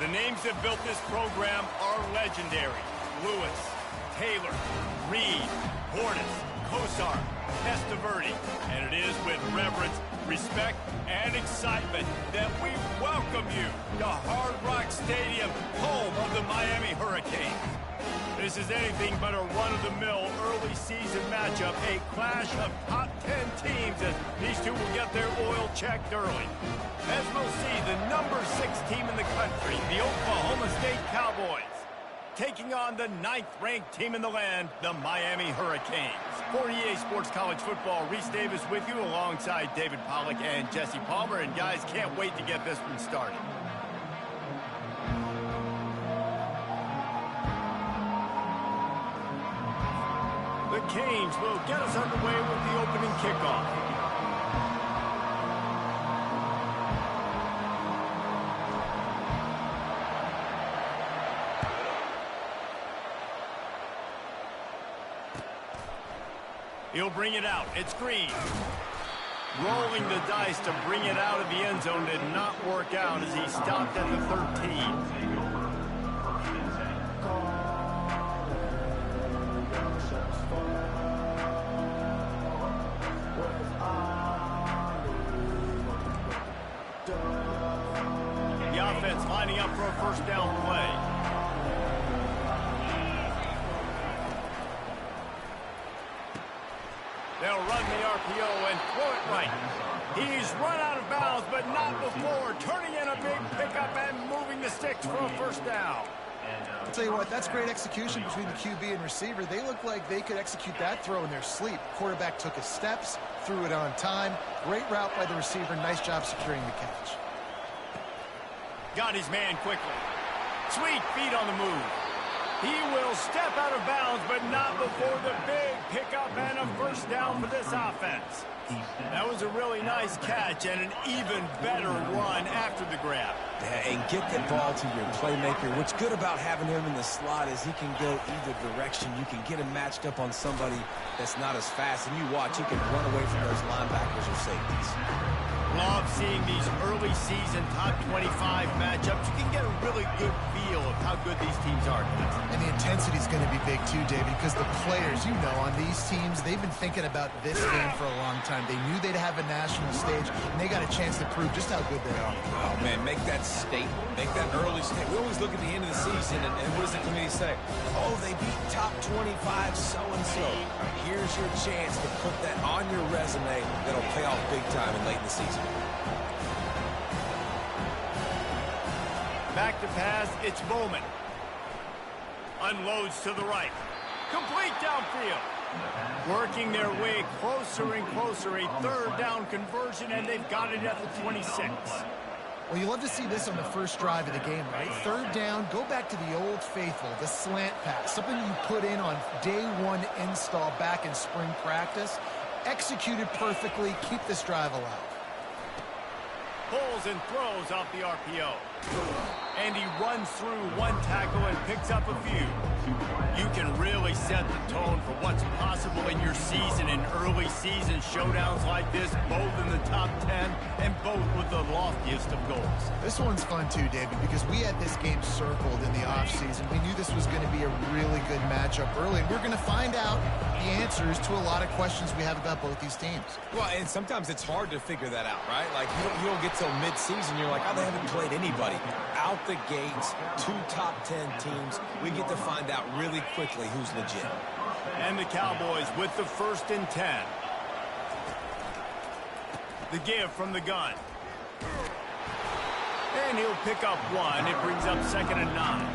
The names that built this program are legendary. Lewis, Taylor, Reed, Portis, Kosar, Testaverde. And it is with reverence, respect, and excitement that we welcome you to Hard Rock Stadium, home of the Miami Hurricanes. This is anything but a run-of-the-mill early season matchup, a clash of top 10 teams as these two will get their oil checked early. As we'll see, the number 6 team in the country, the Oklahoma State Cowboys, taking on the 9th-ranked team in the land, the Miami Hurricanes. For EA Sports College Football, Reese Davis with you alongside David Pollack and Jesse Palmer. And guys, can't wait to get this one started. The Canes will get us underway with the opening kickoff. He'll bring it out. It's Green. Rolling the dice to bring it out of the end zone did not work out as he stopped at the 13. The offense lining up for a first down play. They'll run the RPO and throw it right. He's run out of bounds, but not before turning in a big pickup and moving the sticks for a first down. I'll tell you what, that's great execution between the QB and receiver. They look like they could execute that throw in their sleep. Quarterback took his steps, threw it on time. Great route by the receiver. Nice job securing the catch. Got his man quickly. Sweet feet on the move. He will step out of bounds, but not before the big pickup and a first down for this offense. That was a really nice catch and an even better run after the grab. Yeah, and get the ball to your playmaker. What's good about having him in the slot is he can go either direction. You can get him matched up on somebody that's not as fast, and you watch, he can run away from those linebackers or safeties. Love seeing these early season top 25 matchups. You can get a really good feel of how good these teams are. And the intensity is going to be big too, David, because the players, you know, on these teams, they've been thinking about this game for a long time. They knew they'd have a national stage, and they got a chance to prove just how good they are. Oh, man, make that statement. Make that early statement. We always look at the end of the season, and what does the committee say? Oh, they beat top 25 so-and-so. Here's your chance to put that on your resume that'll pay off big time and late in the season. Back to pass, it's Bowman. Unloads to the right. Complete downfield. Working their way closer and closer. A third down conversion, and they've got it at the 26. Well, you love to see this on the first drive of the game, right? Third down, go back to the old faithful, the slant pass, something you put in on day one install back in spring practice. Executed perfectly, keep this drive alive. Pulls and throws off the RPO. And he runs through one tackle and picks up a few. You can really set the tone for what's possible in your season in early season showdowns like this, both in the top 10 and both with the loftiest of goals. This one's fun too, David, because we had this game circled in the offseason. We knew this was going to be a really good matchup early, and we're going to find out the answers to a lot of questions we have about both these teams. Well, and sometimes it's hard to figure that out, right? Like, you don't get till mid-season, you're like, oh, they haven't played anybody. Out the gates, 2 top 10 teams. We get to find out really quickly who's legit. And the Cowboys with the 1st and 10. The give from the gun. And he'll pick up 1. It brings up 2nd and 9.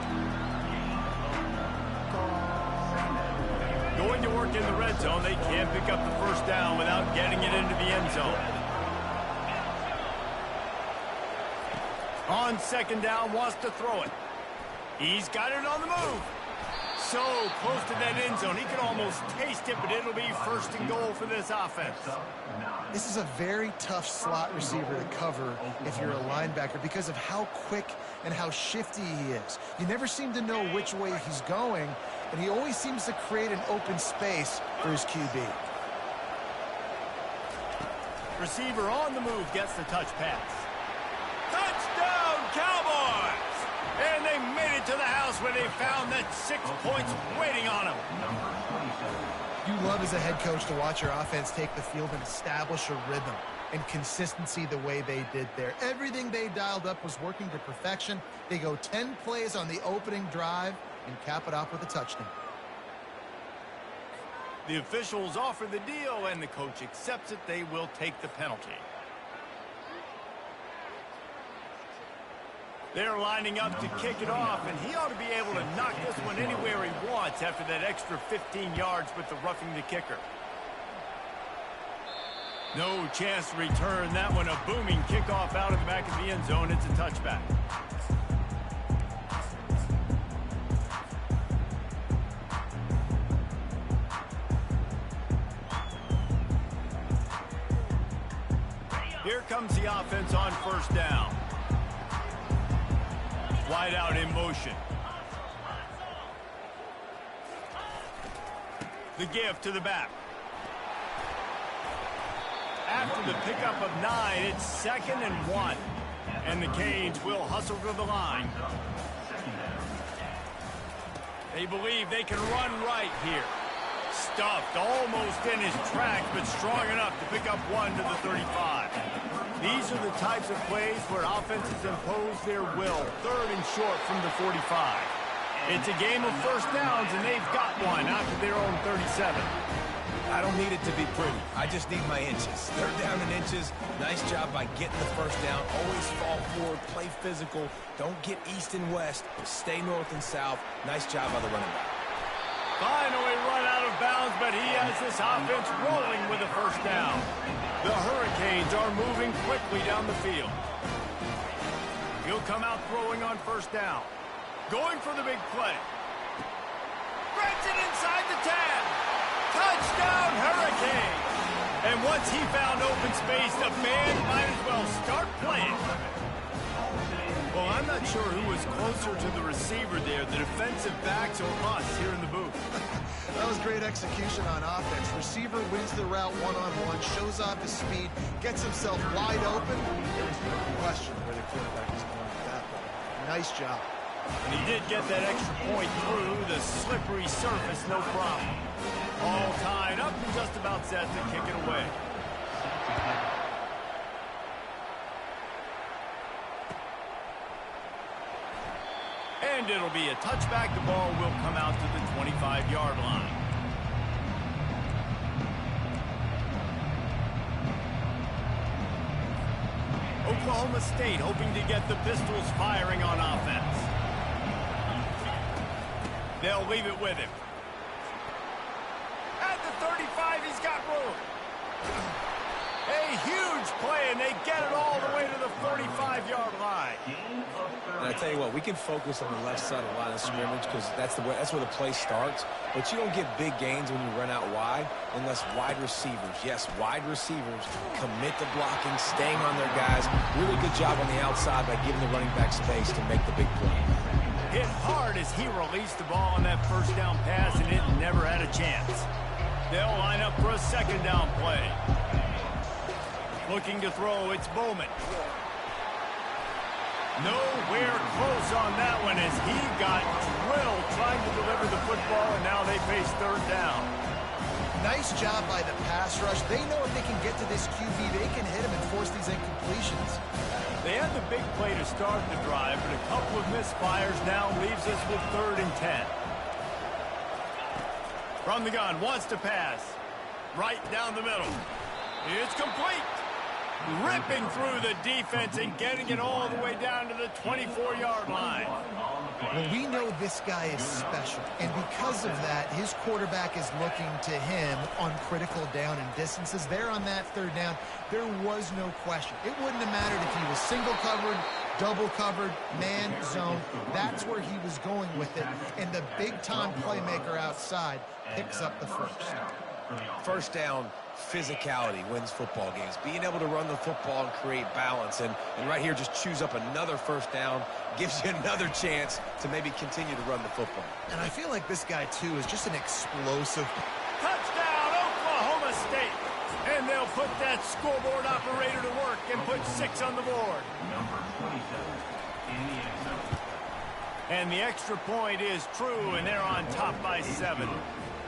Going to work in the red zone. They can't pick up the first down without getting it into the end zone. On 2nd down, wants to throw it. He's got it on the move. So close to that end zone. He can almost taste it, but it'll be 1st and goal for this offense. This is a very tough slot receiver to cover if you're a linebacker because of how quick and how shifty he is. You never seem to know which way he's going, and he always seems to create an open space for his QB. Receiver on the move gets the touch pass. Touchdown, Cowboys! they made it to the house where they found that 6 points waiting on them. You love as a head coach to watch your offense take the field and establish a rhythm and consistency the way they did there. Everything they dialed up was working to perfection. They go 10 plays on the opening drive and cap it off with a touchdown. The officials offer the deal, and the coach accepts it. They will take the penalty. They're lining up to kick it off, and he ought to be able to knock this one anywhere he wants after that extra 15 yards with the roughing the kicker. No chance to return that one. A booming kickoff out of the back of the end zone. It's a touchback. Here comes the offense on first down. Wide out in motion. The give to the back. After the pickup of 9, it's 2nd and 1. And the Canes will hustle to the line. They believe they can run right here. Stuffed almost in his tracks, but strong enough to pick up 1 to the 35. These are the types of plays where offenses impose their will. 3rd and short from the 45. It's a game of first downs, and they've got one out to their own 37. I don't need it to be pretty. I just need my inches. 3rd down and inches. Nice job by getting the first down. Always fall forward, play physical. Don't get east and west. Stay north and south. Nice job by the running back. Finally run out of bounds, but he has this offense rolling with a first down. The Hurricanes are moving quickly down the field. He'll come out throwing on first down. Going for the big play. Threads it inside the 10. Touchdown, Hurricanes! And once he found open space, the band might as well start playing. Well, I'm not sure who was closer to the receiver there, the defensive backs or us here in the booth. That was great execution on offense. Receiver wins the route one-on-one, shows off his speed, gets himself wide open. There was no question where the quarterback was going with that ball. Nice job. And he did get that extra point through the slippery surface, no problem. All tied up and just about set to kick it away. And it'll be a touchback. The ball will come out to the 25-yard line. Oklahoma State hoping to get the Pistols firing on offense. They'll leave it with him. At the 35, he's got room. A huge play, and they get it all the way to the 45-yard line. And I tell you what, we can focus on the left side of the line of scrimmage because that's where the play starts. But you don't get big gains when you run out wide unless wide receivers, yes, wide receivers commit to blocking, staying on their guys. Really good job on the outside by giving the running back space to make the big play. Hit hard as he released the ball on that first down pass, and it never had a chance. They'll line up for a second down play. Looking to throw, it's Bowman. Nowhere close on that one as he got drilled trying to deliver the football, and now they face third down. Nice job by the pass rush. They know if they can get to this QB, they can hit him and force these incompletions. They had the big play to start the drive, but a couple of misfires now leaves us with 3rd and 10. From the gun, wants to pass. Right down the middle. It's complete. Ripping through the defense and getting it all the way down to the 24-yard line. Well, we know this guy is special, and because of that, his quarterback is looking to him on critical down and distances. There on that third down, there was no question. It wouldn't have mattered if he was single covered, double covered, man, zone. That's where he was going with it, and the big-time playmaker outside picks up the first. First down, physicality wins football games. Being able to run the football and create balance. And right here, just choose up another first down, gives you another chance to maybe continue to run the football. And I feel like this guy, too, is just an explosive. Touchdown, Oklahoma State. And they'll put that scoreboard operator to work and put 6 on the board. And the extra point is true, and they're on top by 7.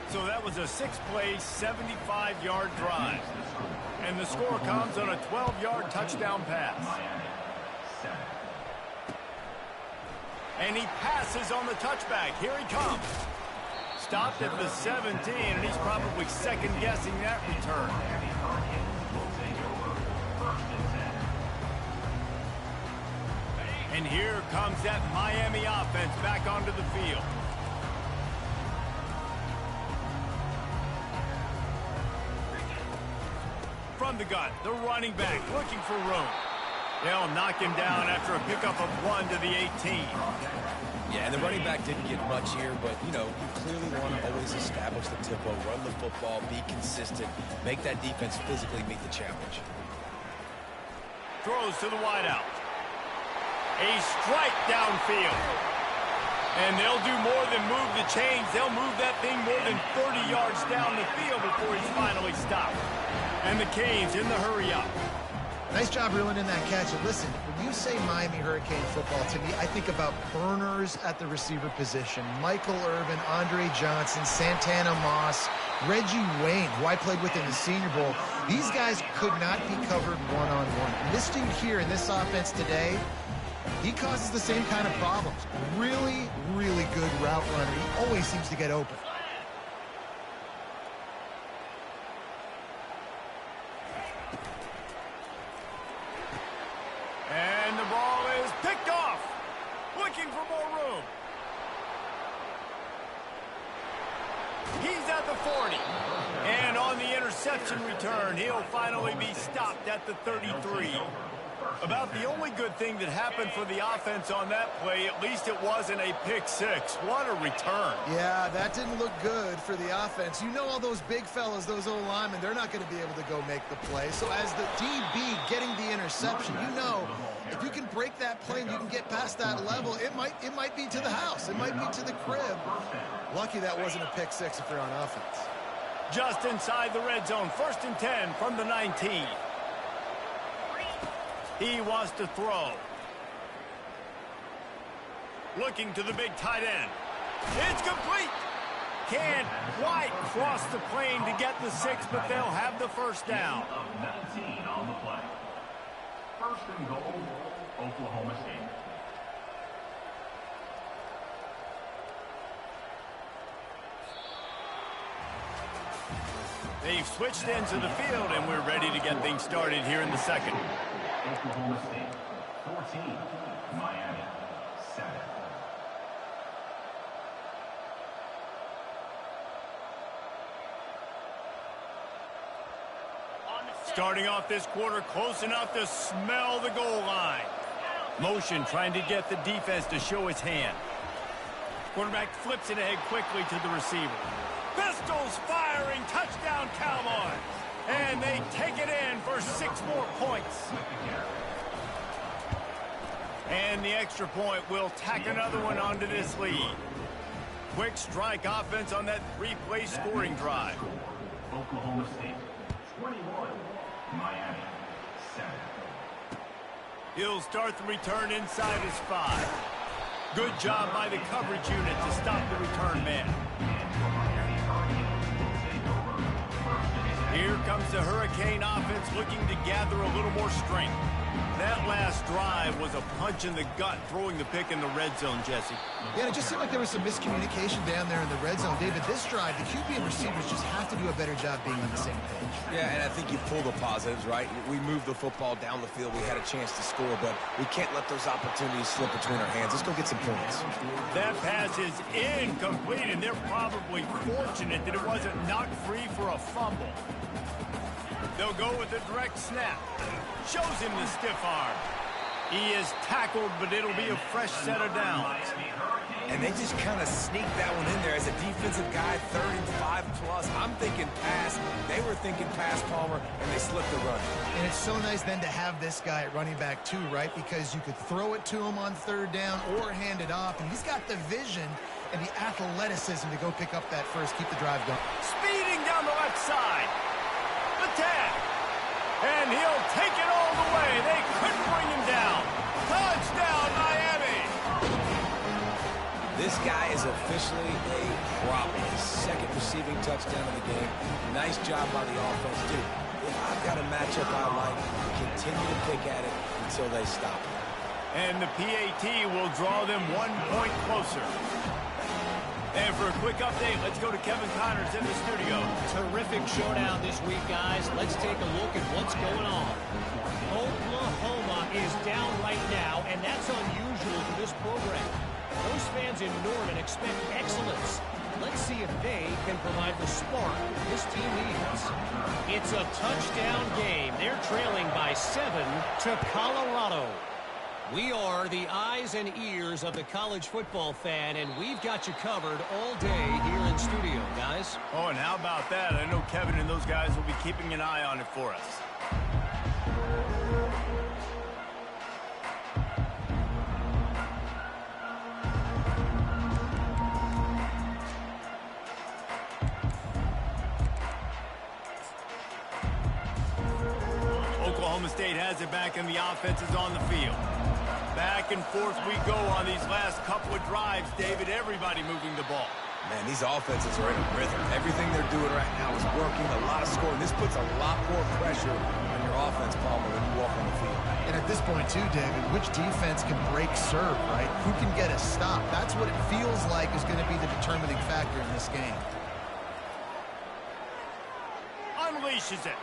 So that was a 6-play, 75-yard drive. And the score comes on a 12-yard touchdown pass. And he passes on the touchback. Here he comes. Stopped at the 17, and he's probably second-guessing that return. And here comes that Miami offense back onto the field. From the gun, the running back looking for room. They'll knock him down after a pickup of 1 to the 18. Yeah, and the running back didn't get much here, but, you know, you clearly want to always establish the tempo, run the football, be consistent, make that defense physically meet the challenge. Throws to the wideout. A strike downfield. And they'll do more than move the chains. They'll move that thing more than 30 yards down the field before he's finally stopped. And the Canes in the hurry-up. Nice job reeling in that catch. And listen, when you say Miami Hurricane football, to me, I think about burners at the receiver position. Michael Irvin, Andre Johnson, Santana Moss, Reggie Wayne, who I played with in the Senior Bowl. These guys could not be covered one-on-one. And this dude here in this offense today, he causes the same kind of problems. Really, really good route runner. He always seems to get open. And the ball is picked off. Looking for more room. He's at the 40. And on the interception return, he'll finally be stopped at the 33. About the only good thing that happened for the offense on that play, at least it wasn't a pick six. What a return. Yeah, that didn't look good for the offense. You know all those big fellas, those O-linemen, they're not going to be able to go make the play. So as the DB getting the interception, you know if you can break that play and you can get past that level, it might be to the house. It might be to the crib. Lucky that wasn't a pick six if you're on offense. Just inside the red zone, 1st and 10 from the 19. He wants to throw. Looking to the big tight end. It's complete. Can't quite cross the plane to get the 6, but they'll have the first down. 19 on the play. 1st and goal, Oklahoma State. They've switched ends of the field, and we're ready to get things started here in the second. Oklahoma State, 14. Miami, 7. Starting off this quarter close enough to smell the goal line. Motion trying to get the defense to show his hand. Quarterback flips it ahead quickly to the receiver. Pistols firing, touchdown Cowboys. And they take it in for 6 more points. And the extra point will tack another one onto this lead. Quick strike offense on that 3-play scoring drive. Oklahoma State, 21. Miami, 7. He'll start the return inside his 5. Good job by the coverage unit to stop the return man. Here comes the Hurricane offense looking to gather a little more strength. That last drive was a punch in the gut, throwing the pick in the red zone, Jesse. Yeah, it just seemed like there was some miscommunication down there in the red zone. David, this drive, the QB and receivers just have to do a better job being on the same page. Yeah, and I think you pull the positives, right? We moved the football down the field. We had a chance to score, but we can't let those opportunities slip between our hands. Let's go get some points. That pass is incomplete, and they're probably fortunate that it wasn't knocked free for a fumble. They'll go with a direct snap. Shows him the stiff arm. He is tackled, but it'll be a fresh set of downs. And they just kind of sneaked that one in there as a defensive guy, 3rd and 5 plus. I'm thinking pass. They were thinking pass, Palmer, and they slipped the run. And it's so nice then to have this guy at running back too, right? Because you could throw it to him on 3rd down or hand it off. And he's got the vision and the athleticism to go pick up that first, keep the drive going. Speeding down the left side. The tag. And he'll take it all the way. They couldn't bring him down. Touchdown, Miami. This guy is officially a problem. His second receiving touchdown of the game. Nice job by the offense, dude. If I've got a matchup I like, continue to pick at it until they stop it. And the PAT will draw them 1 point closer. And for a quick update, let's go to Kevin Connors in the studio. Terrific showdown this week, guys. Let's take a look at what's going on. Oklahoma is down right now, and that's unusual for this program. Those fans in Norman expect excellence. Let's see if they can provide the spark this team needs. It's a touchdown game. They're trailing by 7 to Colorado. We are the eyes and ears of the college football fan, and we've got you covered all day here in studio, guys. Oh, and how about that? I know Kevin and those guys will be keeping an eye on it for us. Oklahoma State has it back, and the offense is on the field. Back and forth we go on these last couple of drives, David. Everybody moving the ball. Man, these offenses are in a rhythm. Everything they're doing right now is working. A lot of scoring. This puts a lot more pressure on your offense, Palmer, when you walk on the field. And at this point, too, David, which defense can break serve, right? Who can get a stop? That's what it feels like is going to be the determining factor in this game. Unleashes it.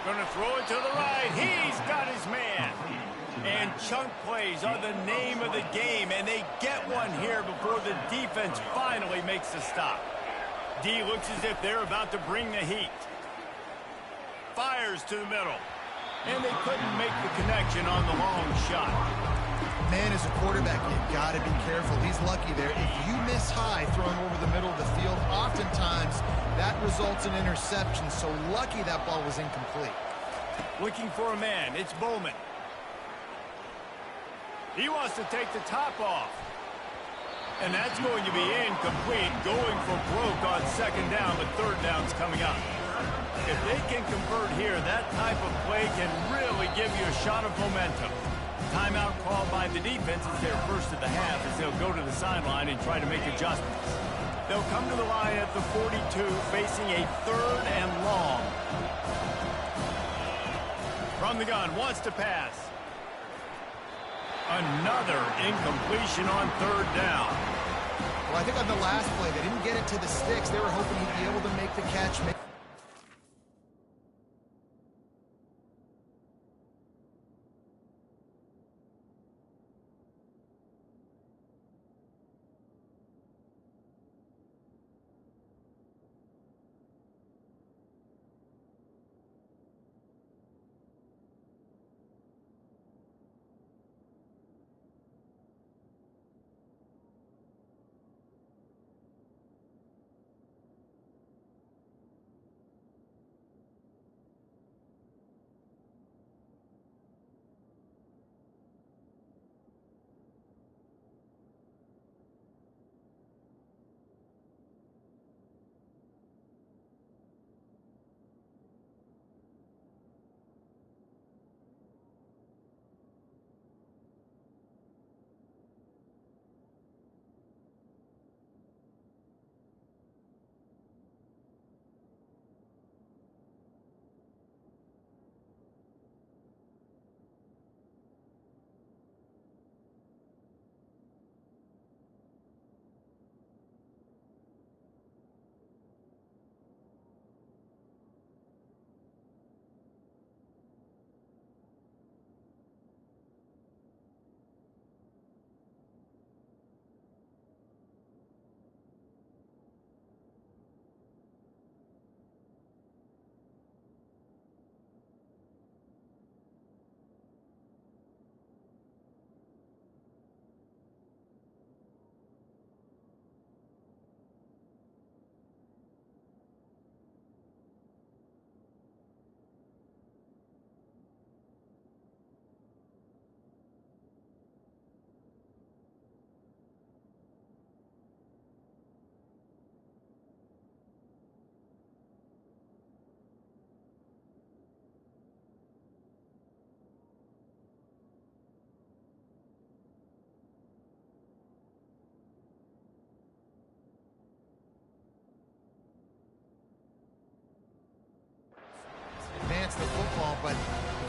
Gonna throw it to the right. He's got his man. And chunk plays are the name of the game, and they get one here before the defense finally makes the stop. D looks as if they're about to bring the heat. Fires to the middle. And they couldn't make the connection on the long shot. Man, as a quarterback, you've got to be careful. He's lucky there. If you miss high throwing over the middle of the field, oftentimes that results in interception. So lucky that ball was incomplete. Looking for a man. It's Bowman. He wants to take the top off. And that's going to be incomplete. Going for broke on second down, but third down's coming up. If they can convert here, that type of play can really give you a shot of momentum. Timeout called by the defense is their first of the half as they'll go to the sideline and try to make adjustments. They'll come to the line at the 42, facing a third and long. From the gun, wants to pass. Another incompletion on third down. Well, I think on the last play, they didn't get it to the sticks. They were hoping he'd be able to make the catch.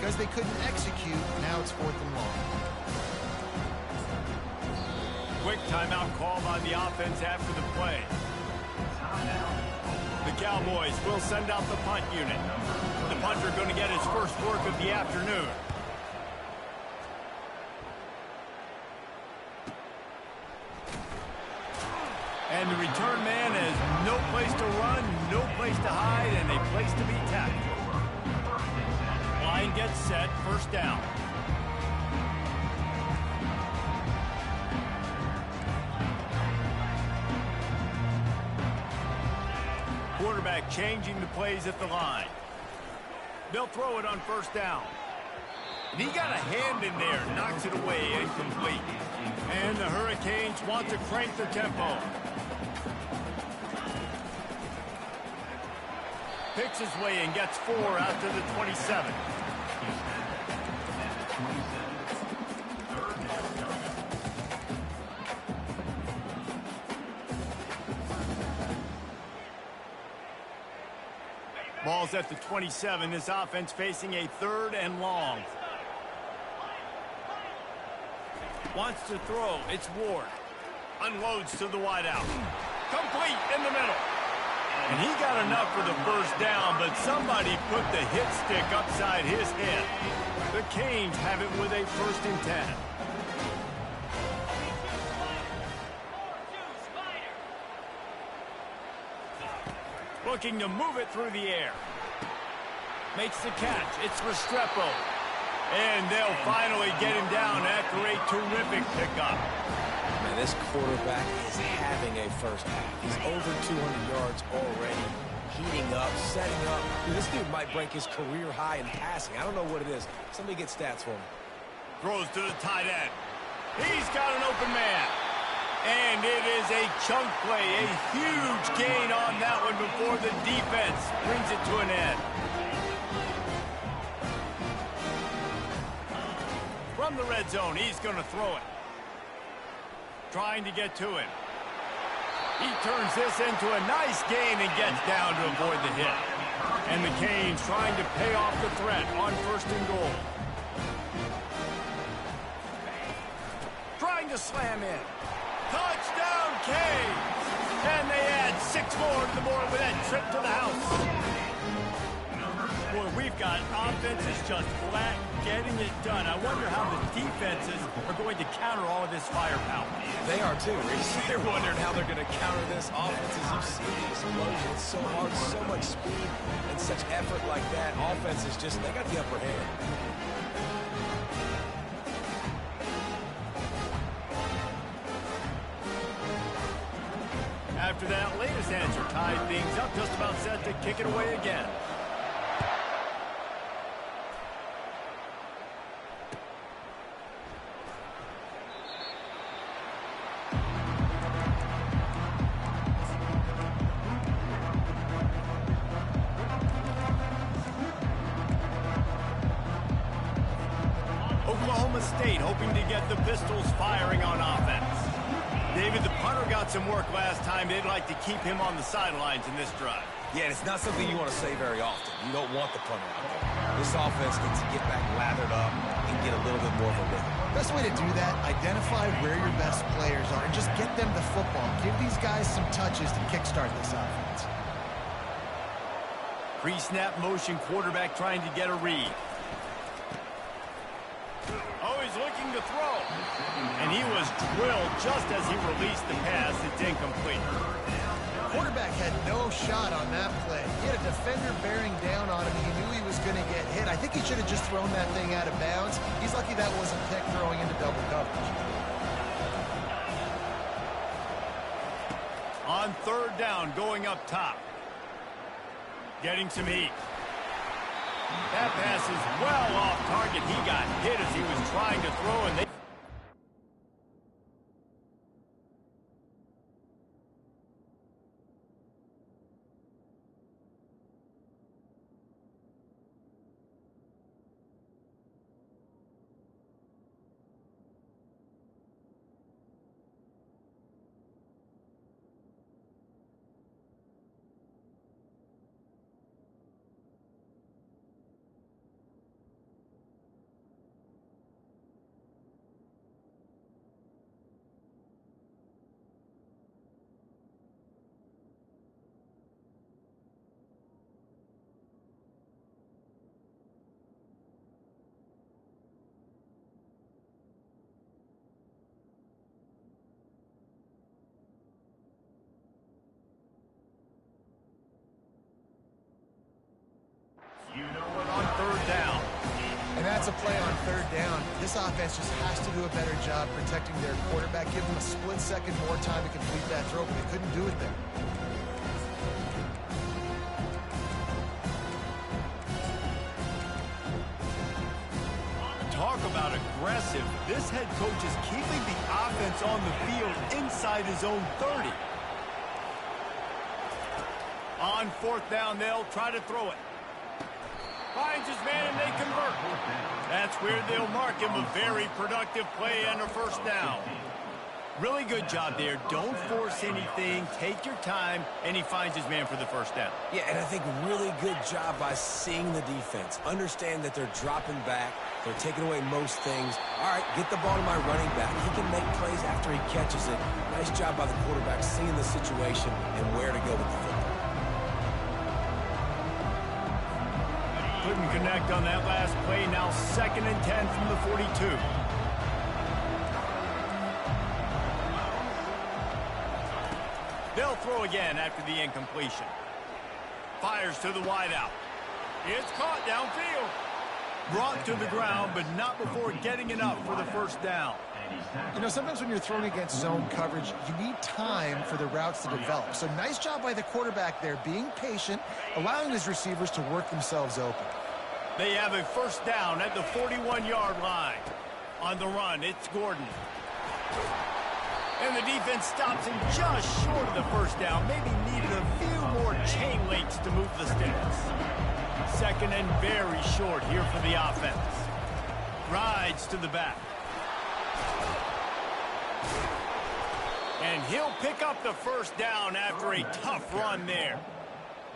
because they couldn't execute, now it's 4th and long. Quick timeout called on the offense after the play. The Cowboys will send out the punt unit. The punter going to get his first work of the afternoon. And the return man has no place to run, no place to hide, and a place to be tackled. Line gets set, first down. Quarterback changing the plays at the line. They'll throw it on first down. And he got a hand in there, knocks it away, incomplete. And the Hurricanes want to crank the tempo. Picks his way and gets 4 out to the 27. Ball's at the 27. This offense facing a 3rd and long. Wants to throw. It's Ward. Unloads to the wideout. Complete in the middle. And he got enough for the first down, but somebody put the hit stick upside his head. The Canes have it with a 1st and 10. Looking to move it through the air. Makes the catch. It's Restrepo. And they'll finally get him down after a terrific pickup. Man, this quarterback is having a first half. He's over 200 yards already, heating up, setting up. Dude, this dude might break his career high in passing. I don't know what it is. Somebody get stats for him. Throws to the tight end. He's got an open man. And it is a chunk play, a huge gain on that one before the defense brings it to an end. From the red zone, he's going to throw it. Trying to get to him. He turns this into a nice gain and gets down to avoid the hit. And the Canes trying to pay off the threat on 1st and goal. Trying to slam in. Touchdown, Canes! And they add 6 more to the board with that trip to the house. Boy, we've got offenses just flat getting it done. I wonder how the defenses are going to counter all of this firepower. They are too, Reese. They're wondering how they're going to counter this. Offenses, you see the explosion. It's so hard, so much speed, and such effort like that. Offenses just, they got the upper hand. After that latest answer tied things up, just about set to kick it away again. Oklahoma State hoping to get the Pistols firing on offense. David, the punter got some work last time. They'd like to keep him on the sidelines in this drive. Yeah, and it's not something you want to say very often. You don't want the punter out there. This offense needs to get back lathered up and get a little bit more of a rhythm. Best way to do that, identify where your best players are and just get them the football. Give these guys some touches to kickstart this offense. Pre-snap motion, quarterback trying to get a read. Oh, he's looking to throw. And he was drilled just as he released the pass. It's incomplete. Quarterback had no shot on that play. He had a defender bearing down on him. He knew he was going to get hit. I think he should have just thrown that thing out of bounds. He's lucky that wasn't picked throwing into double coverage. On 3rd down, going up top. Getting some heat. That pass is well off target. He got hit as he was trying to throw, and they... That's a play on third down. This offense just has to do a better job protecting their quarterback, give them a split second more time to complete that throw, but they couldn't do it there. Talk about aggressive. This head coach is keeping the offense on the field inside his own 30. On fourth down, they'll try to throw it. Finds his man and they convert. That's where they'll mark him a very productive play and a first down. Really good job there. Don't force anything. Take your time, and he finds his man for the first down. Yeah, and I think really good job by seeing the defense. Understand that they're dropping back. They're taking away most things. All right, get the ball to my running back. He can make plays after he catches it. Nice job by the quarterback seeing the situation and where to go with the football. Couldn't connect on that last play. Now 2nd and 10 from the 42. They'll throw again after the incompletion. Fires to the wideout. It's caught downfield. Brought to the ground, but not before getting enough for the first down. You know, sometimes when you're throwing against zone coverage, you need time for the routes to develop. So nice job by the quarterback there, being patient, allowing his receivers to work themselves open. They have a first down at the 41-yard line. On the run, it's Gordon. And the defense stops him just short of the first down. Maybe needed a few more chain links to move the sticks. 2nd and very short here for the offense. Rides to the back. And he'll pick up the first down after a tough run there.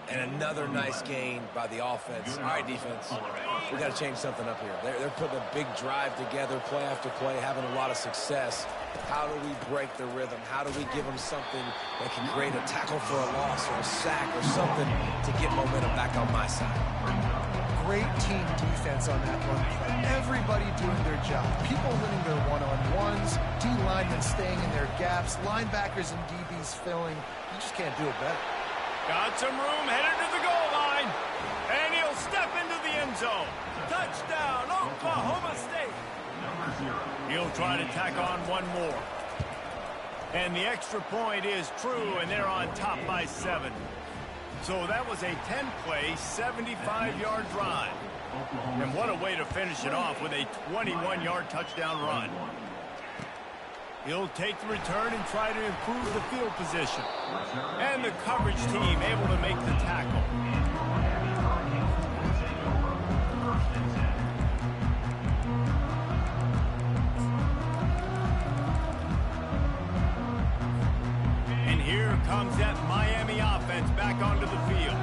And another nice gain by the offense. All right, defense, we got to change something up here. They're putting a big drive together, play after play, having a lot of success. How do we break the rhythm? How do we give them something that can create a tackle for a loss or a sack or something to get momentum back on my side? Great team defense on that one play. Everybody doing their job. People winning their one-on-ones, D linemen staying in their gaps, linebackers and DBs filling. You just can't do it better. Got some room, headed to the goal line. And he'll step into the end zone. Touchdown, Oklahoma State. He'll try to tack on one more. And the extra point is true, and they're on top by 7. So that was a 10-play, 75-yard drive. And what a way to finish it off with a 21-yard touchdown run. He'll take the return and try to improve the field position. And the coverage team able to make the tackle. And here comes that Miami offense back onto the field.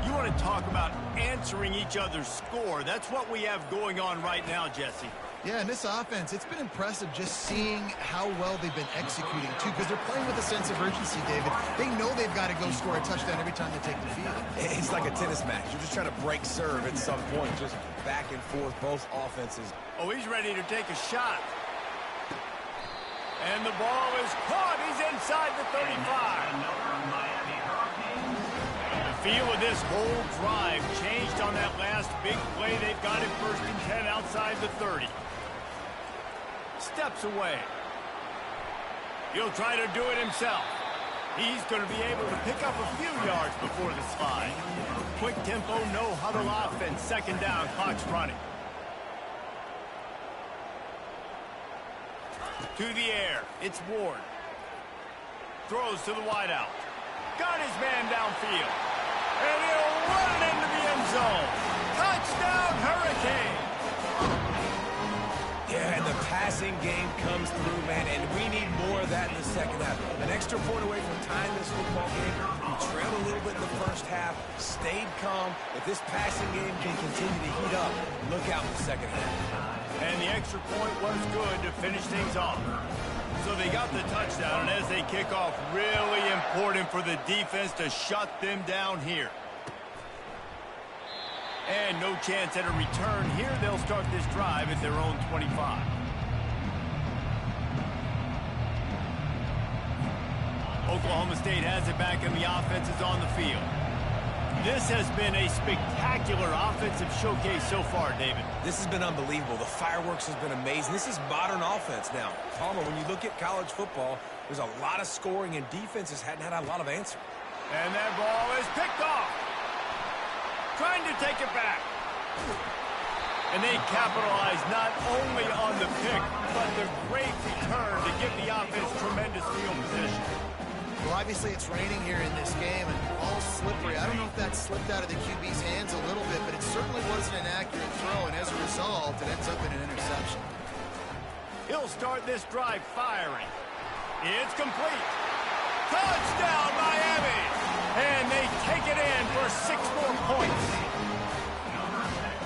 You want to talk about answering each other's score. That's what we have going on right now, Jesse. Yeah, and this offense, it's been impressive just seeing how well they've been executing, too, because they're playing with a sense of urgency, David. They know they've got to go score a touchdown every time they take the field. It's like a tennis match. You're just trying to break serve at some point, just back and forth, both offenses. Oh, he's ready to take a shot. And the ball is caught. He's inside the 35. The feel of this whole drive changed on that last big play. They've got it 1st and 10 outside the 30. Steps away. He'll try to do it himself. He's going to be able to pick up a few yards before the slide. Quick tempo, no huddle offense. 2nd down, clock's running. To the air, it's Ward. Throws to the wideout. Got his man downfield. And he'll run it into the end zone. Touchdown, Hurricane. Yeah, and the passing game comes through, man, and we need more of that in the second half. An extra point away from tying this football game. We trailed a little bit in the first half, stayed calm. If this passing game can continue to heat up, look out in the second half. And the extra point was good to finish things off. So they got the touchdown, and as they kick off, really important for the defense to shut them down here. And no chance at a return here. They'll start this drive at their own 25. Oklahoma State has it back, and the offense is on the field. This has been a spectacular offensive showcase so far, David. This has been unbelievable. The fireworks has been amazing. This is modern offense now. Palmer, when you look at college football, there's a lot of scoring, and defenses hadn't had a lot of answers. And that ball is picked off. Trying to take it back. And they capitalize not only on the pick, but the great return to give the offense tremendous field position. Well, obviously it's raining here in this game and all slippery. I don't know if that slipped out of the QB's hands a little bit, but it certainly wasn't an accurate throw, and as a result, it ends up in an interception. He'll start this drive firing. It's complete. Touchdown, Miami! And they take it in for 6 more points.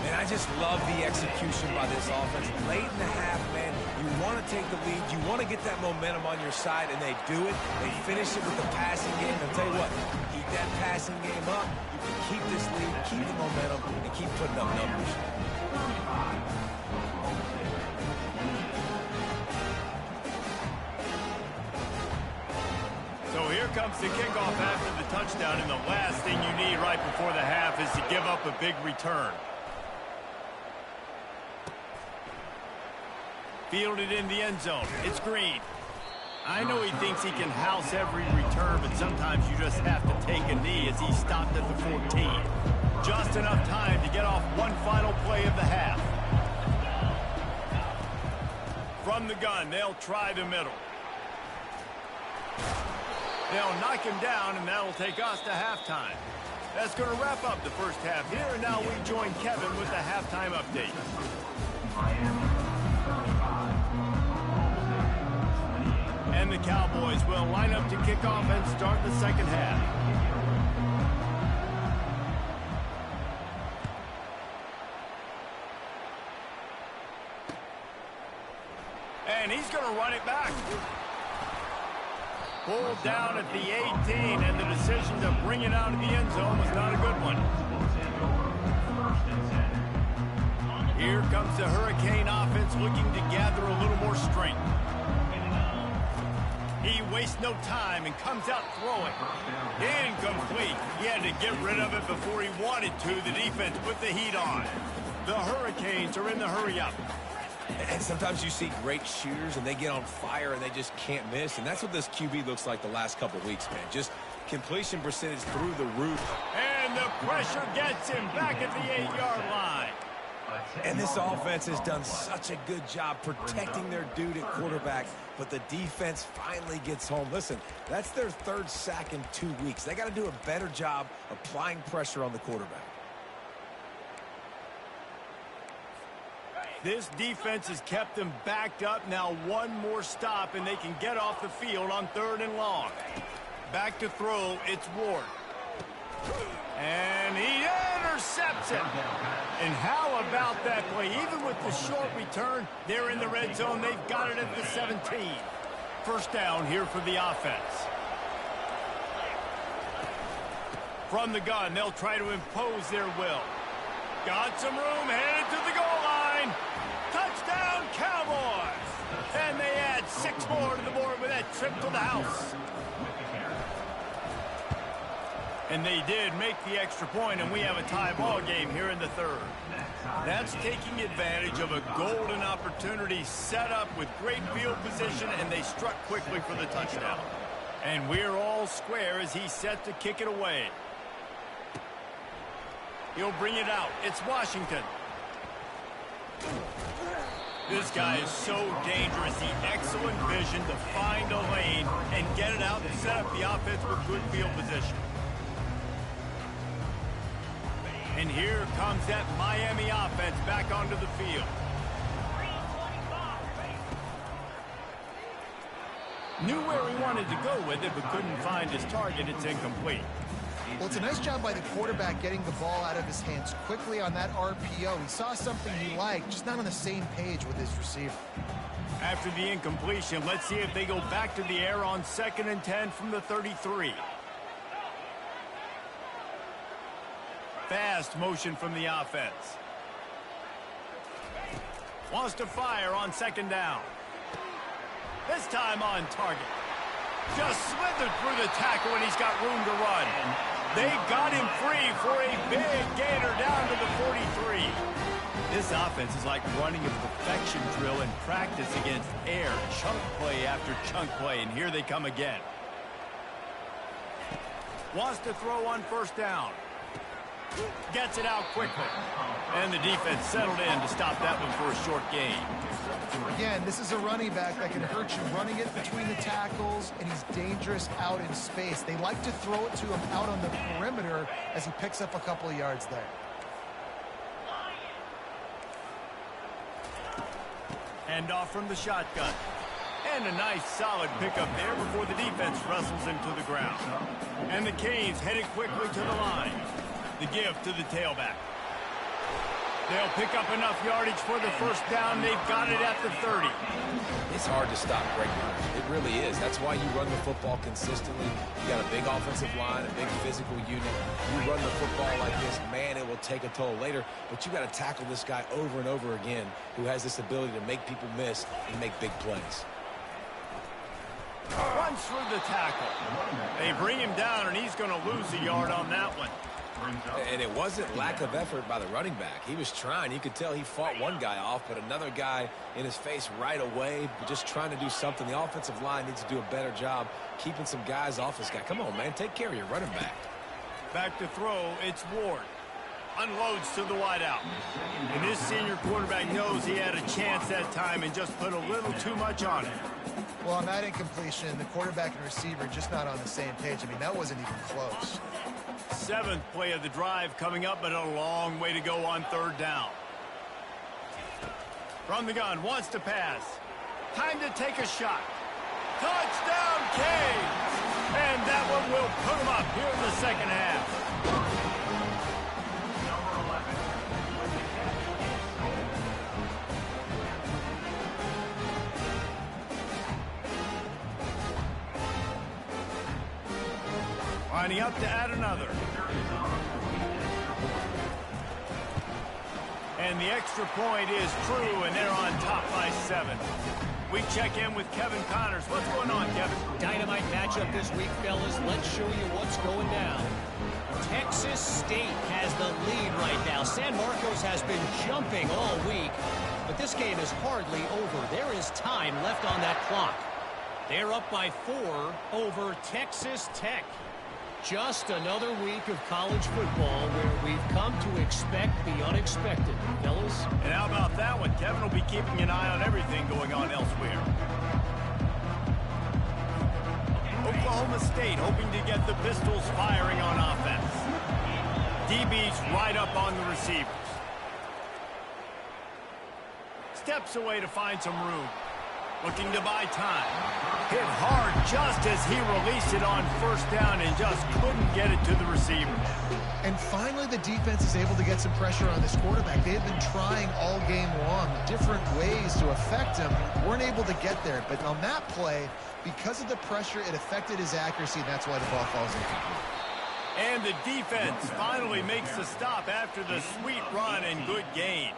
Man, I just love the execution by this offense. Late in the half, man, you want to take the lead. You want to get that momentum on your side, and they do it. They finish it with the passing game. I'll tell you what, keep that passing game up. You can keep this lead, keep the momentum, and keep putting up numbers. So here comes the kickoff after the touchdown, and the last thing you need right before the half is to give up a big return. Fielded in the end zone. It's Green. I know he thinks he can house every return, but sometimes you just have to take a knee as he stopped at the 14. Just enough time to get off one final play of the half. From the gun, they'll try the middle. They'll knock him down, and that'll take us to halftime. That's going to wrap up the first half here, and now we join Kevin with the halftime update. And the Cowboys will line up to kick off and start the second half. And he's going to run it back. Pulled down at the 18, and the decision to bring it out of the end zone was not a good one. Here comes the Hurricane offense looking to gather a little more strength. He wastes no time and comes out throwing. Incomplete. He had to get rid of it before he wanted to. The defense put the heat on. The Hurricanes are in the hurry-up. And sometimes you see great shooters, and they get on fire, and they just can't miss. And that's what this QB looks like the last couple weeks, man. Just completion percentage through the roof. And the pressure gets him back at the 8-yard line. And this offense has done such a good job protecting their dude at quarterback, but the defense finally gets home. Listen, that's their 3rd sack in 2 weeks. They got to do a better job applying pressure on the quarterback. This defense has kept them backed up. Now one more stop, and they can get off the field on 3rd and long. Back to throw, it's Ward. And he intercepts it. And how about that play? Even with the short return, they're in the red zone. They've got it at the 17. First down here for the offense. From the gun, they'll try to impose their will. Got some room, headed to the goal line. Touchdown, Cowboys! And they add 6 more to the board with that trip to the house. And they did make the extra point, and we have a tie ball game here in the 3rd. That's taking advantage of a golden opportunity set up with great field position, and they struck quickly for the touchdown. And we're all square as he's set to kick it away. He'll bring it out. It's Washington. This guy is so dangerous. The excellent vision to find a lane and get it out and set up the offense with good field position. And here comes that Miami offense back onto the field. Knew where he wanted to go with it, but couldn't find his target. It's incomplete. Well, it's a nice job by the quarterback getting the ball out of his hands quickly on that RPO. He saw something he liked, just not on the same page with his receiver. After the incompletion, let's see if they go back to the air on 2nd and 10 from the 33. Fast motion from the offense. Wants to fire on 2nd down. This time on target. Just slithered through the tackle, and he's got room to run. They got him free for a big gainer down to the 43. This offense is like running a perfection drill in practice against air. Chunk play after chunk play, and here they come again. Wants to throw on first down. Gets it out quickly. And the defense settled in to stop that one for a short gain. Again, this is a running back that can hurt you running it between the tackles, and he's dangerous out in space. They like to throw it to him out on the perimeter as he picks up a couple of yards there. Hand off from the shotgun. And a nice solid pickup there before the defense wrestles him to the ground. And the Canes headed quickly to the line. The give to the tailback. They'll pick up enough yardage for the first down. They've got it at the 30. It's hard to stop great runners. It really is. That's why you run the football consistently. You got a big offensive line, a big physical unit. You run the football like this, man, it will take a toll later. But you got to tackle this guy over and over again who has this ability to make people miss and make big plays. Runs through the tackle. They bring him down, and he's going to lose a yard on that one. And it wasn't lack of effort by the running back. He was trying. You could tell he fought one guy off, but another guy in his face right away, just trying to do something. The offensive line needs to do a better job keeping some guys off this guy. Come on, man. Take care of your running back. Back to throw. It's Ward. Unloads to the wideout. And this senior quarterback knows he had a chance that time and just put a little too much on it. Well, on that incompletion, the quarterback and receiver just not on the same page. I mean, that wasn't even close. 7th play of the drive coming up, but a long way to go on third down. From the gun, wants to pass. Time to take a shot. Touchdown, Canes! And that one will put them up here in the second half. Lining up to add another. And the extra point is true, and they're on top by 7. We check in with Kevin Connors. What's going on, Kevin? Dynamite matchup this week, fellas. Let's show you what's going down. Texas State has the lead right now. San Marcos has been jumping all week, but this game is hardly over. There is time left on that clock. They're up by 4 over Texas Tech. Just another week of college football where we've come to expect the unexpected, fellas. And how about that one? Kevin will be keeping an eye on everything going on elsewhere. Oklahoma State hoping to get the Pistols firing on offense. DB's right up on the receivers. Steps away to find some room. Looking to buy time. Hit hard just as he released it on first down and just couldn't get it to the receiver. And finally, the defense is able to get some pressure on this quarterback. They have been trying all game long different ways to affect him. Weren't able to get there. But on that play, because of the pressure, it affected his accuracy, and that's why the ball falls incomplete. And the defense finally makes the stop after the sweet run and good gain.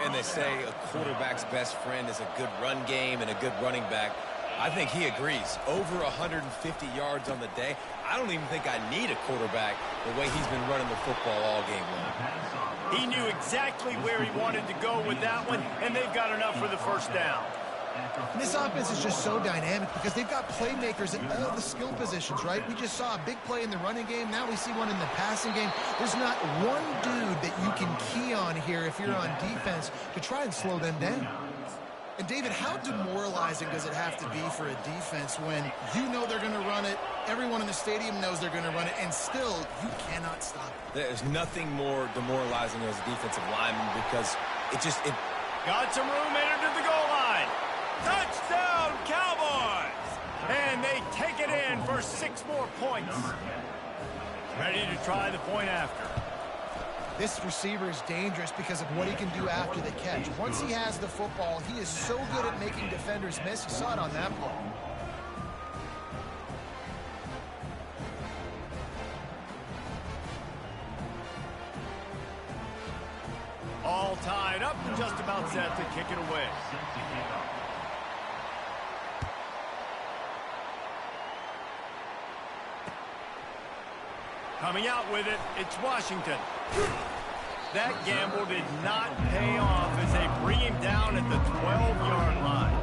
And they say a quarterback's best friend is a good run game and a good running back. I think he agrees. Over 150 yards on the day. I don't even think I need a quarterback the way he's been running the football all game long. He knew exactly where he wanted to go with that one, and they've got enough for the first down. And this offense is just so dynamic because they've got playmakers at all the skill positions, right? We just saw a big play in the running game. Now we see one in the passing game. There's not one dude that you can key on here if you're on defense to try and slow them down. And, David, how demoralizing does it have to be for a defense when you know they're going to run it, everyone in the stadium knows they're going to run it, and still you cannot stop it? There's nothing more demoralizing as a defensive lineman because it got some room entered to the goal line. Touchdown, Cowboys! And they take it in for 6 more points. Ready to try the point after. This receiver is dangerous because of what he can do after the catch. Once he has the football, he is so good at making defenders miss. You saw it on that play. All tied up and just about set to kick it away. Coming out with it, it's Washington. That gamble did not pay off as they bring him down at the 12-yard line.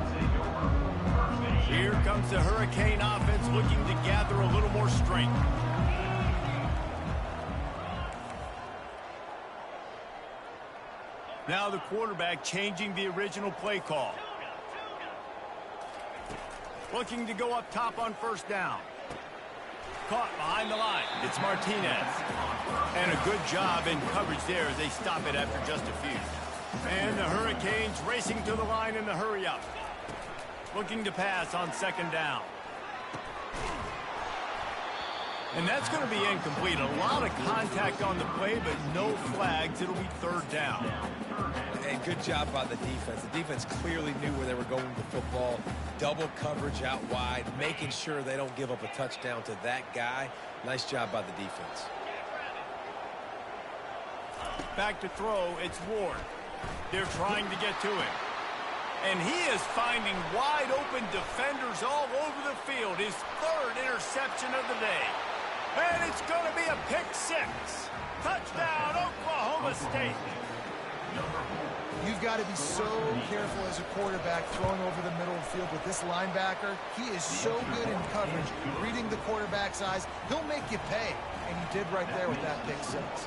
Here comes the Hurricane offense looking to gather a little more strength. Now the quarterback changing the original play call. Looking to go up top on first down. Caught behind the line. It's Martinez. And a good job in coverage there as they stop it after just a few. And the Hurricanes racing to the line in the hurry-up. Looking to pass on second down. And that's going to be incomplete. A lot of contact on the play, but no flags. It'll be third down. And good job by the defense. The defense clearly knew where they were going with the football. Double coverage out wide, making sure they don't give up a touchdown to that guy. Nice job by the defense. Back to throw, it's Ward. They're trying to get to him. And he is finding wide open defenders all over the field. His third interception of the day. And it's going to be a pick six. Touchdown, Oklahoma State. You've got to be so careful as a quarterback throwing over the middle of the field with this linebacker. He is so good in coverage, reading the quarterback's eyes. He'll make you pay, and he did right there with that pick six.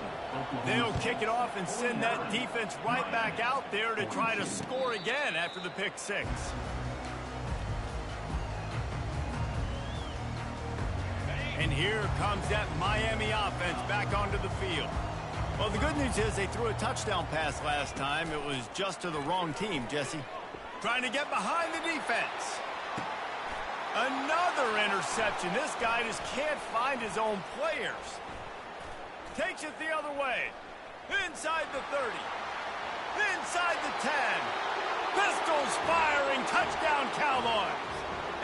They'll kick it off and send that defense right back out there to try to score again after the pick six. And here comes that Miami offense back onto the field. Well, the good news is they threw a touchdown pass last time. It was just to the wrong team, Jesse. Trying to get behind the defense. Another interception. This guy just can't find his own players. Takes it the other way. Inside the 30. Inside the 10. Pistols firing. Touchdown, Cowboys.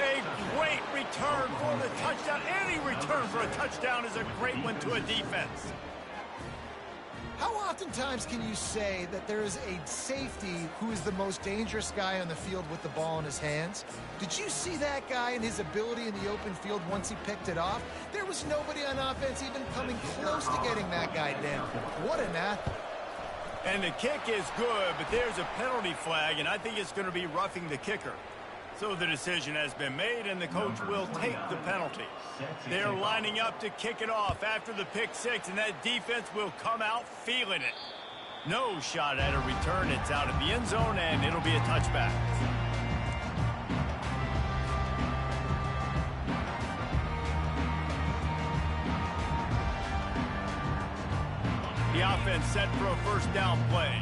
A great return for the touchdown. Any return for a touchdown is a great one to a defense. How oftentimes can you say that there is a safety who is the most dangerous guy on the field with the ball in his hands? Did you see that guy and his ability in the open field once he picked it off? There was nobody on offense even coming close to getting that guy down. What an athlete. And the kick is good, but there's a penalty flag, and I think it's going to be roughing the kicker. So the decision has been made, and the coach will take the penalty. They're lining up to kick it off after the pick six, and that defense will come out feeling it. No shot at a return. It's out of the end zone, and it'll be a touchback. The offense set for a first down play.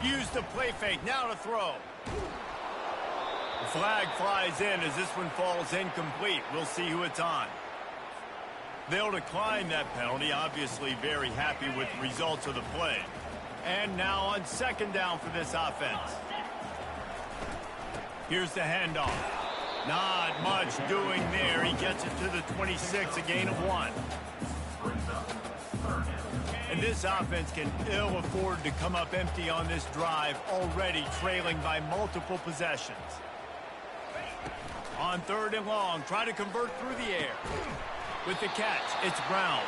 Use the play fake, now to throw. The flag flies in as this one falls incomplete. We'll see who it's on. They'll decline that penalty, obviously very happy with the results of the play. And now on second down for this offense. Here's the handoff. Not much doing there. He gets it to the 26, a gain of 1. And this offense can ill afford to come up empty on this drive, already trailing by multiple possessions. On third and long, try to convert through the air. With the catch, it's Brown.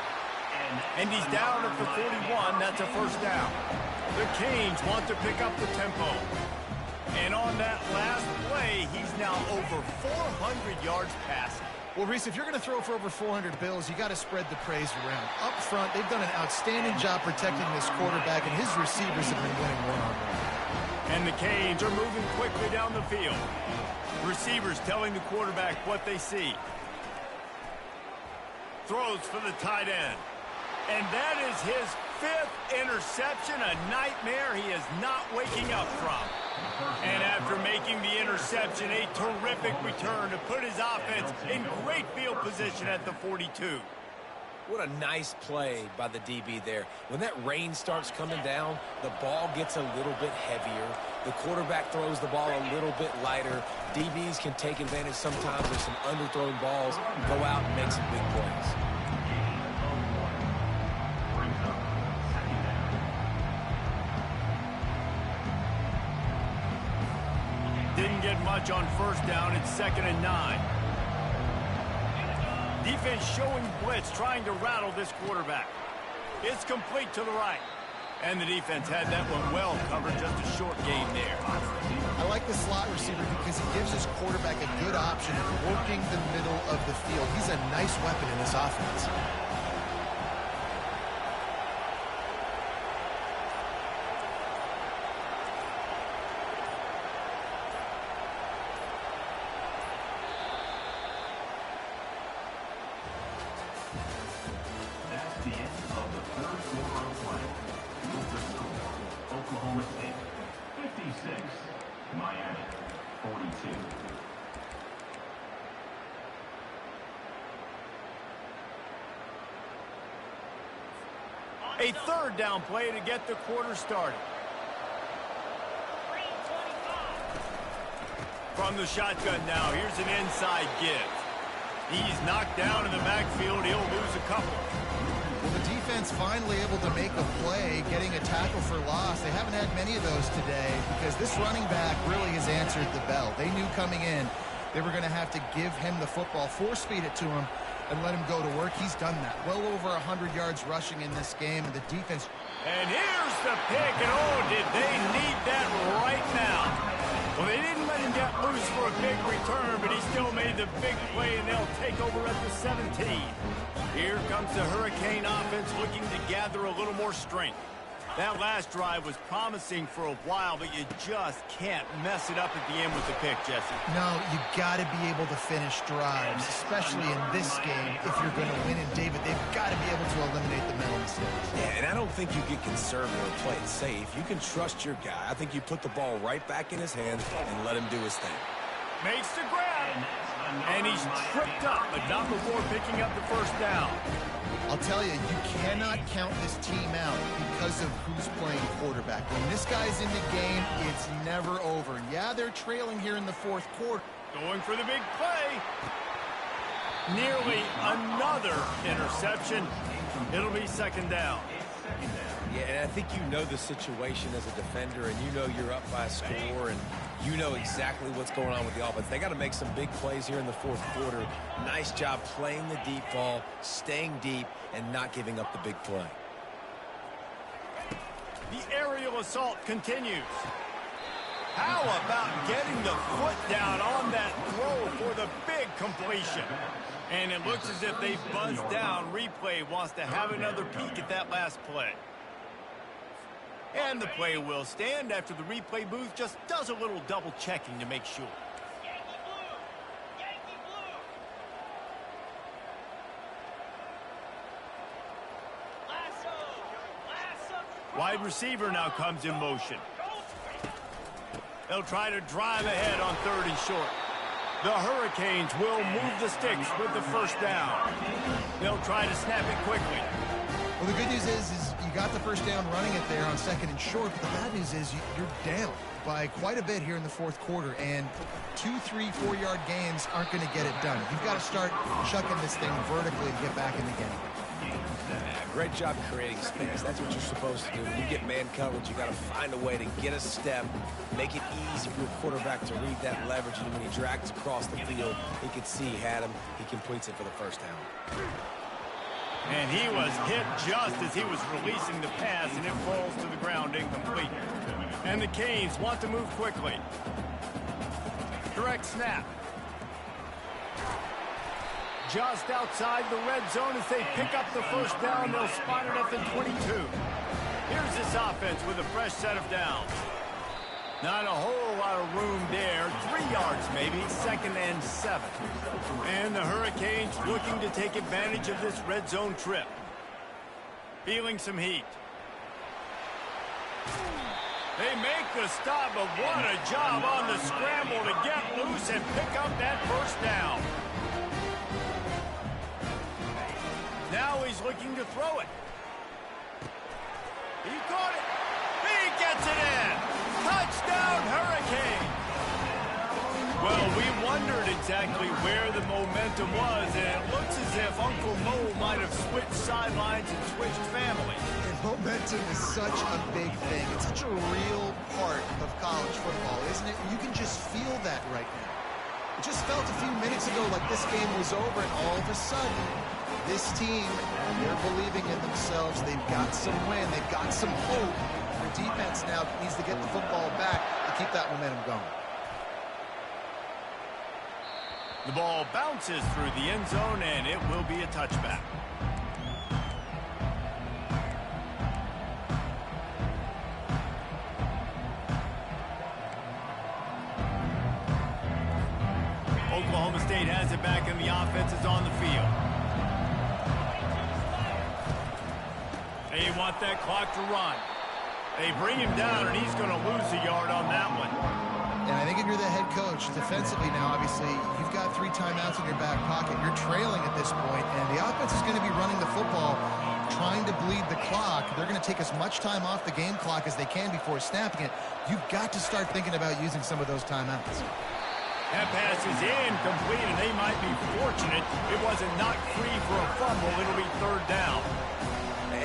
And he's down at the 41. That's a first down. The Canes want to pick up the tempo. And on that last play, he's now over 400 yards passing. Well, Reese, if you're going to throw for over 400 bills, you got to spread the praise around. Up front, they've done an outstanding job protecting this quarterback, and his receivers have been winning one-on-one. And the Canes are moving quickly down the field. Receivers telling the quarterback what they see. Throws for the tight end. And that is his 5th interception, a nightmare he is not waking up from. And after making the interception, a terrific return to put his offense in great field position at the 42. What a nice play by the DB there. When that rain starts coming down, the ball gets a little bit heavier. The quarterback throws the ball a little bit lighter. DBs can take advantage sometimes of some underthrown balls, go out and make some big plays. Didn't get much on first down. It's 2nd and 9. Defense showing blitz, trying to rattle this quarterback. It's complete to the right. And the defense had that one well covered, just a short gain there. I like the slot receiver because he gives his quarterback a good option of working the middle of the field. He's a nice weapon in this offense. That's the end of the third quarter of play. The score, Oklahoma State 56, Miami 42. A third down play to get the quarter started. From the shotgun now, here's an inside give. He's knocked down in the backfield. He'll lose a couple. Well, the defense finally able to make a play, getting a tackle for loss. They haven't had many of those today because this running back really has answered the bell. They knew coming in they were going to have to give him the football, force feed it to him, and let him go to work. He's done that. Well over 100 yards rushing in this game, and the defense. And here's the pick, and oh, did they need that right now. Well, they didn't let him get loose for a big return, but he still made the big play, and they'll take over at the 17. Here comes the Hurricane offense looking to gather a little more strength. That last drive was promising for a while, but you just can't mess it up at the end with the pick, Jesse. No, you got to be able to finish drives, especially in this game. If you're going to win, and David, they've got to be able to eliminate the mental mistakes. Yeah, and I don't think you get conservative or play it safe. You can trust your guy. I think you put the ball right back in his hands and let him do his thing. Makes the grab, and he's tripped up, but not before picking up the first down. I'll tell you, you cannot count this team out because of who's playing quarterback. When this guy's in the game, it's never over. Yeah, they're trailing here in the fourth quarter. Going for the big play. Nearly another interception. It'll be second down. Yeah, and I think you know the situation as a defender, and you know you're up by a score, and you know exactly what's going on with the offense. They got to make some big plays here in the fourth quarter. Nice job playing the deep ball, staying deep, and not giving up the big play. The aerial assault continues. How about getting the foot down on that throw for the big completion? And it looks as if they buzzed down. Replay wants to have another peek at that last play. And the play will stand after the replay booth just does a little double checking to make sure. Wide receiver now comes in motion. They'll try to drive ahead on 3rd and short. The Hurricanes will move the sticks with the first down. They'll try to snap it quickly. Well, the good news is you got the first down running it there on 2nd and short, but the bad news is you're down by quite a bit here in the fourth quarter, and 2, 3, 4-yard gains aren't going to get it done. You've got to start chucking this thing vertically to get back in the game. Great job creating space. That's what you're supposed to do. When you get man coverage, you got to find a way to get a step, make it easy for your quarterback to read that leverage, and when he drags across the field, he can see he had him. He completes it for the first down. And he was hit just as he was releasing the pass, and it falls to the ground incomplete. And the Canes want to move quickly. Direct snap. Just outside the red zone as they pick up the first down. They'll spot it at the 22. Here's this offense with a fresh set of downs. Not a whole lot of room there. 3 yards maybe, 2nd and 7. And the Hurricanes looking to take advantage of this red zone trip. Feeling some heat. They make the stop, but what a job on the scramble to get loose and pick up that first down. Now he's looking to throw it. He caught it. He gets it in. Touchdown, Hurricane. Well, we wondered exactly where the momentum was, and it looks as if Uncle Mo might have switched sidelines and switched family. And momentum is such a big thing. It's such a real part of college football, isn't it? You can just feel that right now. It just felt a few minutes ago like this game was over, and all of a sudden, this team, they're believing in themselves. They've got some wind. They've got some hope. Their defense now needs to get the football back to keep that momentum going. The ball bounces through the end zone, and it will be a touchback. Oklahoma State has it back, and the offense is on the field. They want that clock to run. They bring him down, and he's going to lose a yard on that one. And I think if you're the head coach, defensively now, obviously, you've got 3 timeouts in your back pocket. You're trailing at this point, and the offense is going to be running the football, trying to bleed the clock. They're going to take as much time off the game clock as they can before snapping it. You've got to start thinking about using some of those timeouts. That pass is incomplete, and they might be fortunate it wasn't knocked free for a fumble. It'll be 3rd down.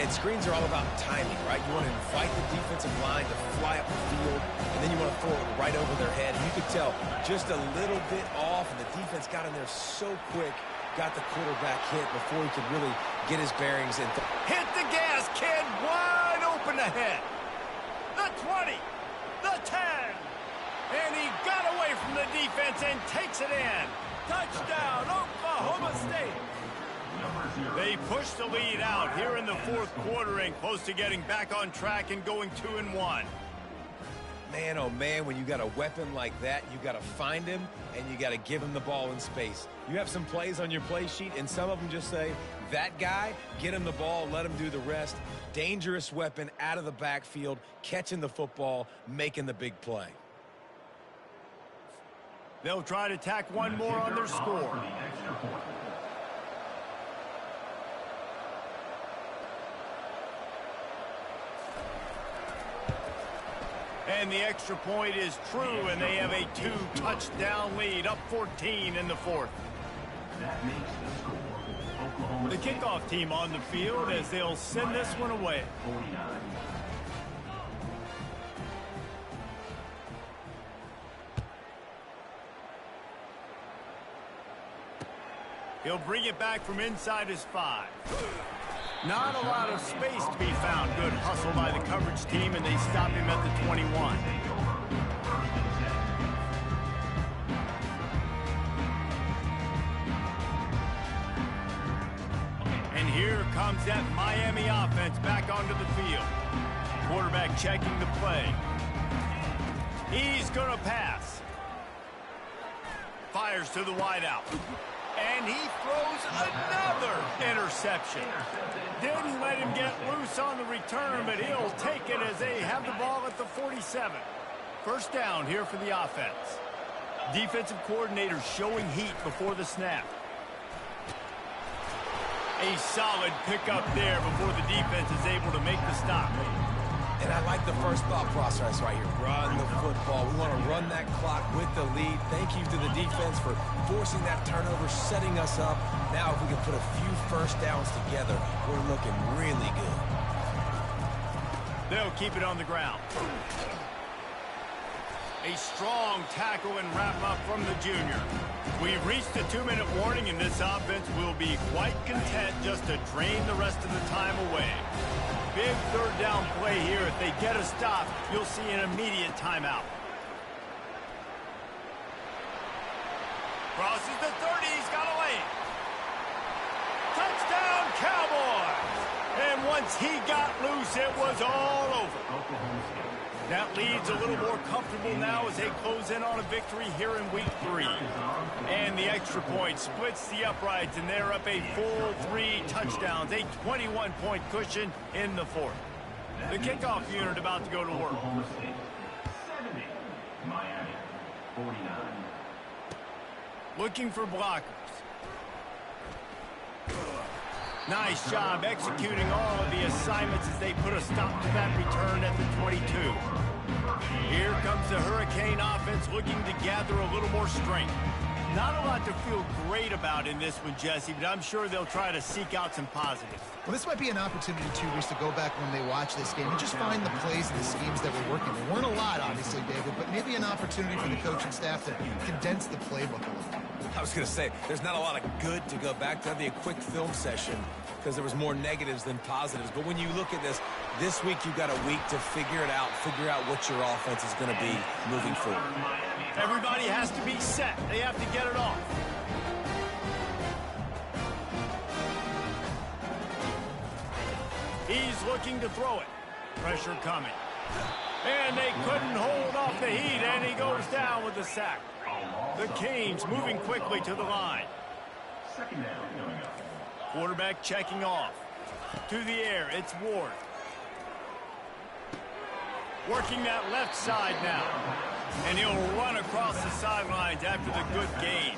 And screens are all about timing, right? You want to invite the defensive line to fly up the field, and then you want to throw it right over their head. And you could tell just a little bit off, and the defense got in there so quick, got the quarterback hit before he could really get his bearings. And hit the gas, kid. Wide open ahead. The 20, the 10. And he got away from the defense and takes it in. Touchdown, Oklahoma State. They push the lead out here in the 4th quarter and close to getting back on track and going 2-1. Man, oh man, when you got a weapon like that, you got to find him and you got to give him the ball in space. You have some plays on your play sheet, and some of them just say, that guy, get him the ball, let him do the rest. Dangerous weapon out of the backfield, catching the football, making the big play. They'll try to tack one more on their score. And the extra point is true, and they have a 2-touchdown lead, up 14 in the 4th. That makes the score Oklahoma The kickoff team on the field as they'll send this one away. 49. He'll bring it back from inside his 5. Not a lot of space to be found. Good hustle by the coverage team, and they stop him at the 21. And here comes that Miami offense back onto the field. Quarterback checking the play. He's going to pass. Fires to the wideout. And he throws another interception. Didn't let him get loose on the return, but he'll take it as they have the ball at the 47. 1st down here for the offense. Defensive coordinator showing heat before the snap. A solid pickup there before the defense is able to make the stop. And I like the first thought process right here. Run the football. We want to run that clock with the lead. Thank you to the defense for forcing that turnover, setting us up. Now if we can put a few 1st downs together, we're looking really good. They'll keep it on the ground. A strong tackle and wrap-up from the junior. We've reached a 2-minute warning, and this offense will be quite content just to drain the rest of the time away. Big 3rd down play here. If they get a stop, you'll see an immediate timeout. Crosses the 30. He's got a lane. Touchdown, Cowboys! And once he got loose, it was all over. That lead's a little more comfortable now as they close in on a victory here in week 3. And the extra point splits the uprights, and they're up a full 3 touchdowns, a 21-point cushion in the 4th. The kickoff unit about to go to work. Oklahoma State 70, Miami 49. Looking for blockers. Nice job executing all of the assignments as they put a stop to that return at the 22. Here comes the Hurricane offense looking to gather a little more strength. Not a lot to feel great about in this one, Jesse, but I'm sure they'll try to seek out some positives. Well, this might be an opportunity, too, Reese, to go back when they watch this game and just find the plays and the schemes that were working. There weren't a lot, obviously, David, but maybe an opportunity for the coaching staff to condense the playbook a little. I was going to say, there's not a lot of good to go back to. That'd be a quick film session because there was more negatives than positives. But when you look at this week you've got a week to figure it out, figure out what your offense is going to be moving forward. Everybody has to be set. They have to get it off. He's looking to throw it. Pressure coming. And they couldn't hold off the heat, and he goes down with the sack. The Canes moving quickly to the line. Second down coming up. Quarterback checking off. To the air, it's Ward. Working that left side now. And he'll run across the sidelines after the good gain.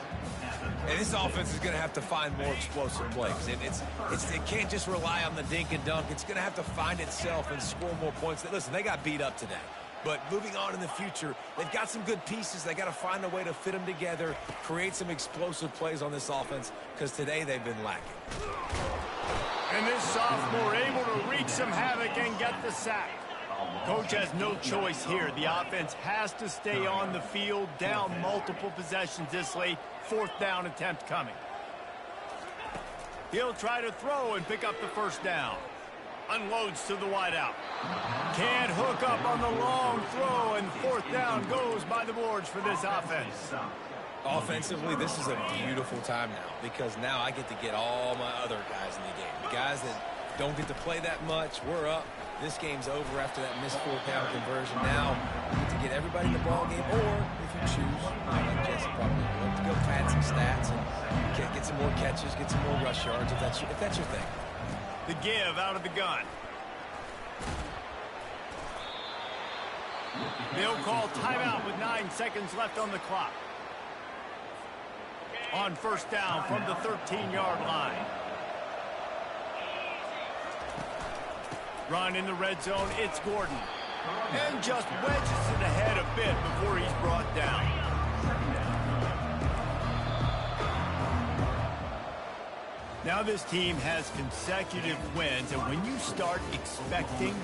And this offense is going to have to find more explosive plays. It can't just rely on the dink and dunk. It's going to have to find itself and score more points. Listen, they got beat up today. But moving on in the future, they've got some good pieces. They got to find a way to fit them together, create some explosive plays on this offense, because today they've been lacking. And this sophomore able to wreak some havoc and get the sack. Coach has no choice here. The offense has to stay on the field, down multiple possessions this late. Fourth down attempt coming. He'll try to throw and pick up the first down. Unloads to the wideout. Can't hook up on the long throw, and fourth down goes by the boards for this offense. Offensively, this is a beautiful time now because now I get to get all my other guys in the game. The guys that don't get to play that much, we're up. This game's over after that missed fourth-down conversion. Now we get to get everybody in the ball game, or if you choose, like Jesse probably would, to go pad some stats and get some more catches, get some more rush yards if that's your thing. The give out of the gun. They'll call timeout with 9 seconds left on the clock. On first down from the 13-yard line. Run in the red zone, it's Gordon. And just wedges it ahead a bit before he's brought down. Now this team has consecutive wins, and when you start expecting